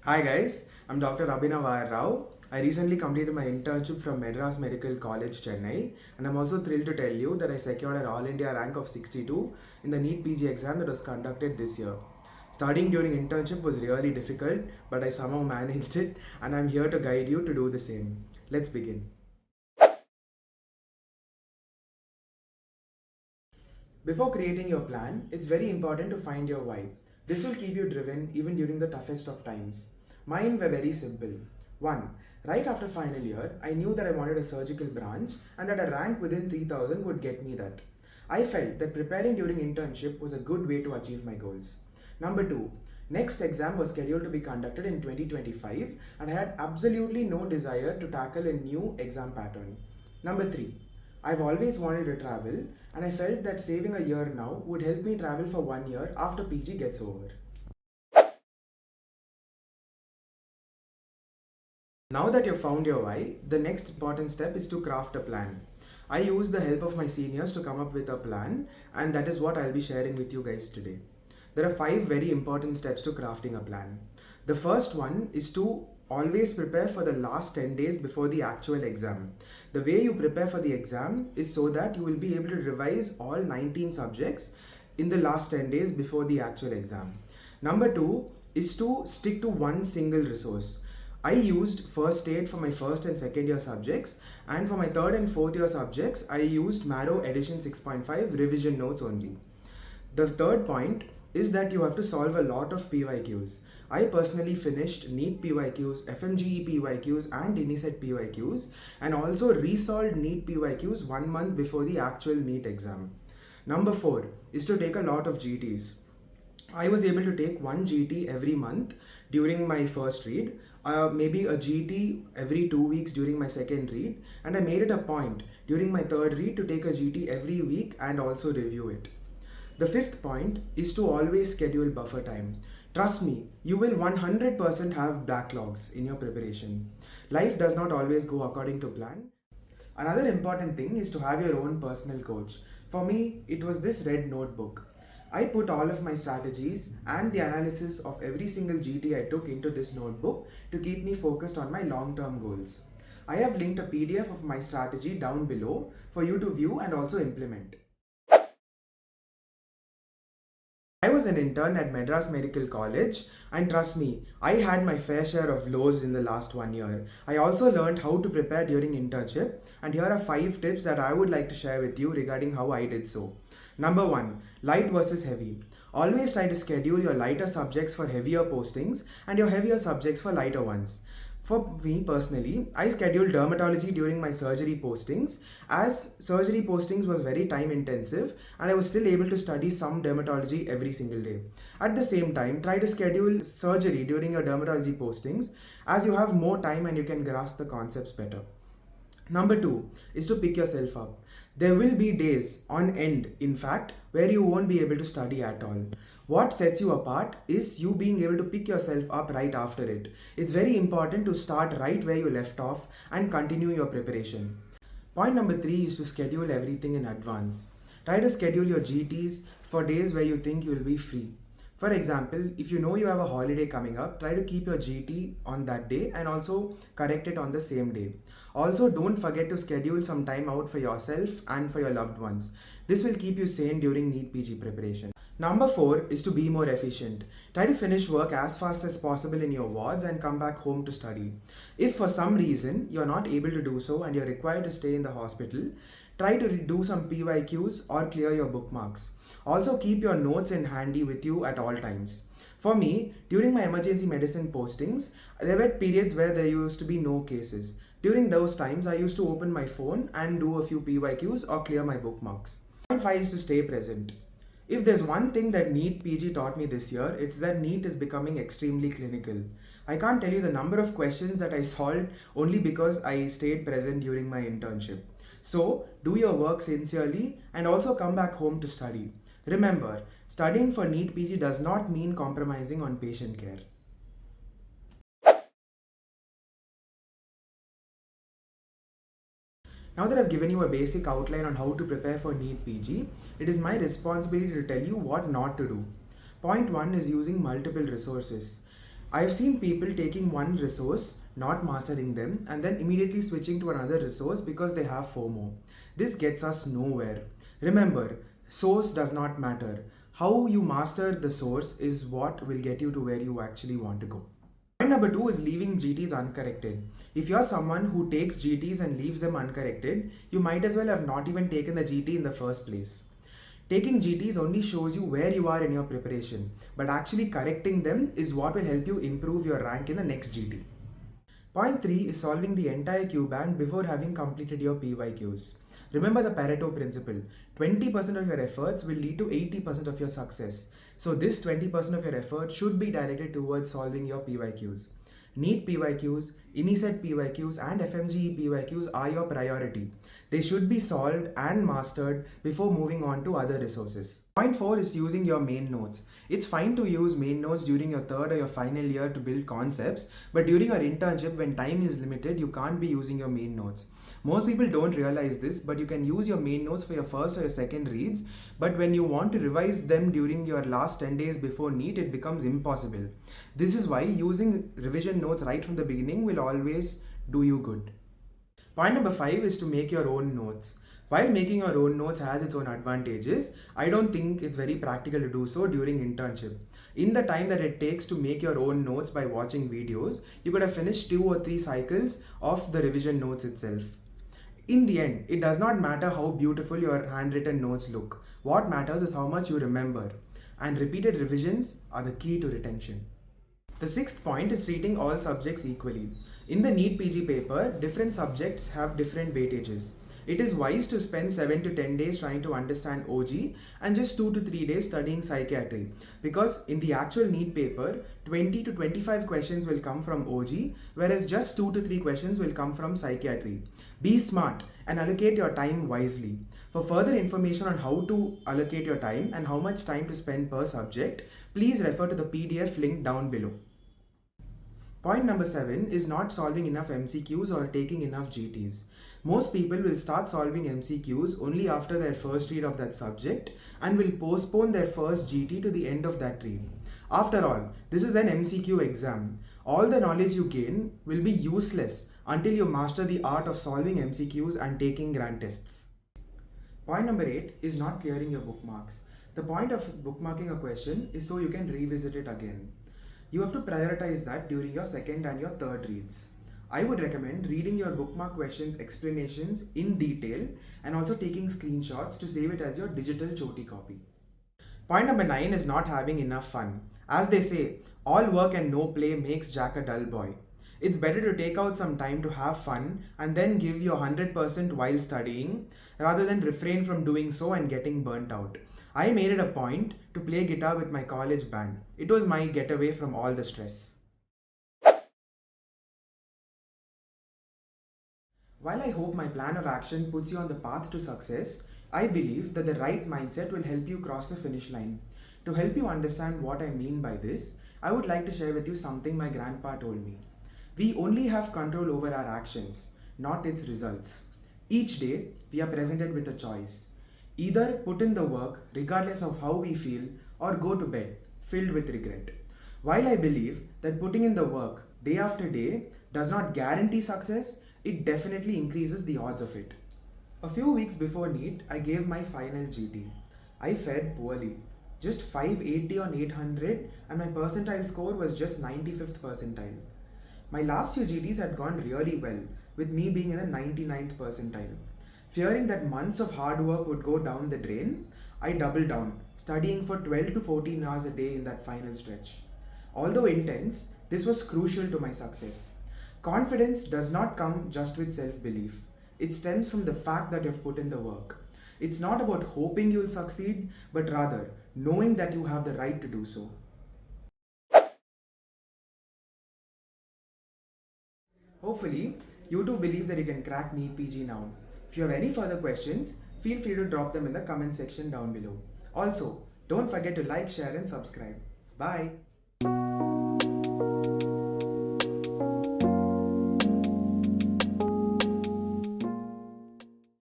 Hi guys, I'm Dr. Abhinav. I recently completed my internship from Madras Medical College, Chennai, and I'm also thrilled to tell you that I secured an All India rank of 62 in the NEET PG exam that was conducted this year. Studying during internship was really difficult, but I somehow managed it, and I'm here to guide you to do the same. Let's begin. Before creating your plan, it's very important to find your why. This will keep you driven even during the toughest of times. Mine were very simple. 1. Right after final year, I knew that I wanted a surgical branch and that a rank within 3000 would get me that. I felt that preparing during internship was a good way to achieve my goals. Number 2. Next exam was scheduled to be conducted in 2025 and I had absolutely no desire to tackle a new exam pattern. Number 3. I've always wanted to travel and I felt that saving a year now would help me travel for 1 year after PG gets over. Now that you've found your why, the next important step is to craft a plan. I used the help of my seniors to come up with a plan, and that is what I'll be sharing with you guys today. There are 5 very important steps to crafting a plan. The first one is to always prepare for the last 10 days before the actual exam. The way you prepare for the exam is so that you will be able to revise all 19 subjects in the last 10 days before the actual exam. Number 2 is to stick to one single resource. I used first aid for my first and second year subjects, and for my third and fourth year subjects, I used Marrow edition 6.5 revision notes only. The third point is that you have to solve a lot of PYQs. I personally finished NEET PYQs, FMGE PYQs and INISET PYQs and also resolved NEET PYQs 1 month before the actual NEET exam. Number 4 is to take a lot of GTs. I was able to take one GT every month during my first read, maybe a GT every 2 weeks during my second read, and I made it a point during my third read to take a GT every week and also review it. The fifth point is to always schedule buffer time. Trust me, you will 100% have backlogs in your preparation. Life does not always go according to plan. Another important thing is to have your own personal coach. For me, it was this red notebook. I put all of my strategies and the analysis of every single GT I took into this notebook to keep me focused on my long-term goals. I have linked a PDF of my strategy down below for you to view and also implement. I was an intern at Madras Medical College, and trust me, I had my fair share of lows in the last 1 year. I also learned how to prepare during internship, and here are 5 tips that I would like to share with you regarding how I did so. Number 1. Light versus heavy. Always try to schedule your lighter subjects for heavier postings and your heavier subjects for lighter ones. For me personally, I scheduled dermatology during my surgery postings as surgery postings was very time intensive and I was still able to study some dermatology every single day. At the same time, try to schedule surgery during your dermatology postings as you have more time and you can grasp the concepts better. Number 2 is to pick yourself up. There will be days on end, in fact, where you won't be able to study at all. What sets you apart is you being able to pick yourself up right after it. It's very important to start right where you left off and continue your preparation. Point number 3 is to schedule everything in advance. Try to schedule your GTs for days where you think you will be free. For example, if you know you have a holiday coming up, try to keep your GT on that day and also correct it on the same day. Also, don't forget to schedule some time out for yourself and for your loved ones. This will keep you sane during NEET PG preparation. Number 4 is to be more efficient. Try to finish work as fast as possible in your wards and come back home to study. If for some reason you're not able to do so and you're required to stay in the hospital, try to do some PYQs or clear your bookmarks. Also keep your notes in handy with you at all times. For me, during my emergency medicine postings, there were periods where there used to be no cases. During those times, I used to open my phone and do a few PYQs or clear my bookmarks. Point 5 is to stay present. If there's one thing that NEET PG taught me this year, it's that NEET is becoming extremely clinical. I can't tell you the number of questions that I solved only because I stayed present during my internship. So, do your work sincerely and also come back home to study. Remember, studying for NEET PG does not mean compromising on patient care. Now that I've given you a basic outline on how to prepare for NEET PG, it is my responsibility to tell you what not to do. Point 1 is using multiple resources. I've seen people taking one resource, not mastering them, and then immediately switching to another resource because they have FOMO. This gets us nowhere. Remember, source does not matter. How you master the source is what will get you to where you actually want to go. Point number two is leaving GTs uncorrected. If you're someone who takes GTs and leaves them uncorrected, you might as well have not even taken the GT in the first place. Taking GTs only shows you where you are in your preparation, but actually correcting them is what will help you improve your rank in the next GT. Point 3 is solving the entire Q bank before having completed your PYQs. Remember the Pareto principle. 20% of your efforts will lead to 80% of your success. So this 20% of your effort should be directed towards solving your PYQs. NEET PYQs, INICET PYQs and FMGE PYQs are your priority. They should be solved and mastered before moving on to other resources. Point 4 is using your main notes. It's fine to use main notes during your third or your final year to build concepts, but during your internship when time is limited, you can't be using your main notes. Most people don't realize this, but you can use your main notes for your first or your second reads, but when you want to revise them during your last 10 days before NEET, it becomes impossible. This is why using revision notes right from the beginning will always do you good. Point number 5 is to make your own notes. While making your own notes has its own advantages, I don't think it's very practical to do so during internship. In the time that it takes to make your own notes by watching videos, you could have finished 2 or 3 cycles of the revision notes itself. In the end, it does not matter how beautiful your handwritten notes look. What matters is how much you remember. And repeated revisions are the key to retention. The sixth point is treating all subjects equally. In the NEET PG paper, different subjects have different weightages. It is wise to spend 7 to 10 days trying to understand OG and just 2 to 3 days studying psychiatry, because in the actual NEET paper, 20 to 25 questions will come from OG, whereas just 2 to 3 questions will come from psychiatry. Be smart and allocate your time wisely. For further information on how to allocate your time and how much time to spend per subject, please refer to the PDF link down below. Point number 7 is not solving enough MCQs or taking enough GTs. Most people will start solving MCQs only after their first read of that subject and will postpone their first GT to the end of that read. After all, this is an MCQ exam. All the knowledge you gain will be useless until you master the art of solving MCQs and taking grand tests. Point number 8 is not clearing your bookmarks. The point of bookmarking a question is so you can revisit it again. You have to prioritize that during your second and your third reads. I would recommend reading your bookmark questions explanations in detail and also taking screenshots to save it as your digital choti copy. Point number 9 is not having enough fun. As they say, all work and no play makes Jack a dull boy. It's better to take out some time to have fun and then give your 100% while studying rather than refrain from doing so and getting burnt out. I made it a point to play guitar with my college band. It was my getaway from all the stress. While I hope my plan of action puts you on the path to success, I believe that the right mindset will help you cross the finish line. To help you understand what I mean by this, I would like to share with you something my grandpa told me. We only have control over our actions, not its results. Each day, we are presented with a choice. Either put in the work regardless of how we feel or go to bed filled with regret. While I believe that putting in the work day after day does not guarantee success, it definitely increases the odds of it. A few weeks before NEET, I gave my final GT. I fared poorly, just 580 on 800 and my percentile score was just 95th percentile. My last few GTs had gone really well, with me being in the 99th percentile. Fearing that months of hard work would go down the drain, I doubled down, studying for 12 to 14 hours a day in that final stretch. Although intense, this was crucial to my success. Confidence does not come just with self-belief. It stems from the fact that you've put in the work. It's not about hoping you'll succeed, but rather knowing that you have the right to do so. Hopefully, you too believe that you can crack NEET PG now. If you have any further questions, feel free to drop them in the comment section down below. Also, don't forget to like, share and subscribe. Bye!